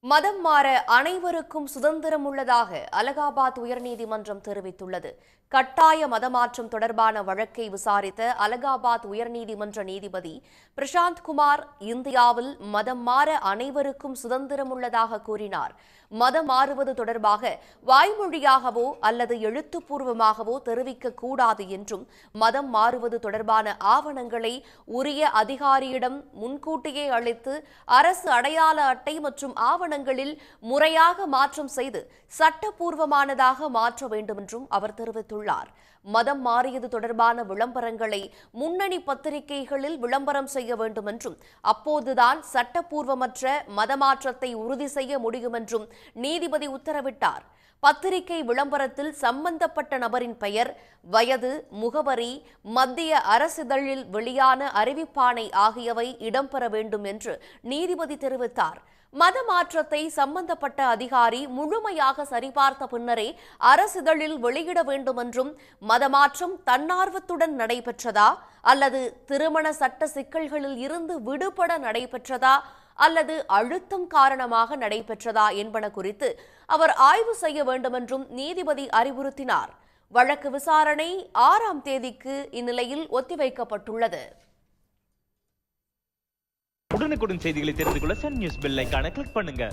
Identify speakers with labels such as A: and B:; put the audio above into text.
A: மதம் மாற அனைவருக்கும் சுதந்திரம் உள்ளதாக அலகாபாத் உயர்நீதிமன்றம் தெரிவித்துள்ளது. கட்டாய மதமாற்றம் தொடர்பான வழக்கை விசாரித்த அலகாபாத் உயர்நீதிமன்ற நீதிபதி பிரசாந்த் குமார் இந்தியாவில் மதம் மாற அனைவருக்கும் சுதந்திரம் உள்ளதாக கூறினார். மதம் மாறுவது தொடர்பாக வாய்மொழியாகவோ அல்லது எழுத்துப்பூர்வமாகவோ தெரிவிக்கக்கூடாது என்றும், மதம் மாறுவது தொடர்பான ஆவணங்களை உரிய அதிகாரியிடம் முன்கூட்டியே அளித்து அரசு அடையாள அட்டை மற்றும் ஆவணங்களில் முறையாக மாற்றம் செய்து சட்டப்பூர்வமானதாக மாற்ற வேண்டும் என்றும் அவர் தெரிவித்துள்ளார். மதம் மாறியது தொடர்பான விளம்பரங்களை முன்னணி பத்திரிகைகளில் விளம்பரம் செய்ய வேண்டும் என்றும், அப்போதுதான் சட்டப்பூர்வமற்ற மதமாற்றத்தை உறுதி செய்ய முடியும் என்றும் நீதிபதி உத்தரவிட்டார். பத்திரிகை விளம்பரத்தில் சம்பந்தப்பட்ட நபரின் பெயர், வயது, முகவரி, மத்திய அரசிதழில் வெளியான அறிவிப்பாணை ஆகியவை இடம்பெற வேண்டும் என்று நீதிபதி தெரிவித்தார். மத மாற்றத்தை சம்பந்தப்பட்ட அதிகாரி முழுமையாக சரிபார்த்த பின்னரே அரசிதழில் வெளியிட வேண்டும் என்றும், மதமாற்றம் தன்னார்வத்துடன் நடைபெற்றதா அல்லது திருமண சட்ட சிக்கல்களில் இருந்து விடுபட நடைபெற்றதா அல்லது அழுத்தம் காரணமாக நடைபெற்றதா என்பன குறித்து அவர் ஆய்வு செய்ய வேண்டும் என்றும் நீதிபதி அறிவுறுத்தினார். வழக்கு விசாரணை 6ஆம் தேதிக்கு இந்நிலையில் ஒத்திவைக்கப்பட்டுள்ளது.
B: உடனுக்குடன் செய்திகளை தெரிந்து கொள்ள சன் நியூஸ் பெல் ஐகானை கிளிக் பண்ணுங்க.